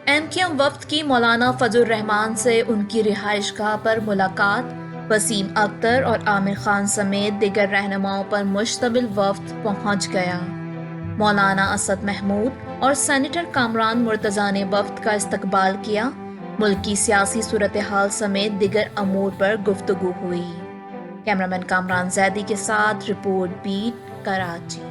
MQM वफ्द की मौलाना फजल रहमान से उनकी रिहाइशगाह पर मुलाकात। वसीम अख्तर और आमिर खान समेत दिगर रहनुमाओं पर मुश्तमिल वफ्द पहुंच गया। मौलाना असद महमूद और सेनेटर कामरान मुर्तज़ा ने वफ्द का इस्तकबाल किया। मुल्क की सियासी सूरत हाल समेत दिगर अमूर पर गुफ्तगू हुई। कैमरामैन कामरान जैदी के साथ रिपोर्ट बीट, कराची।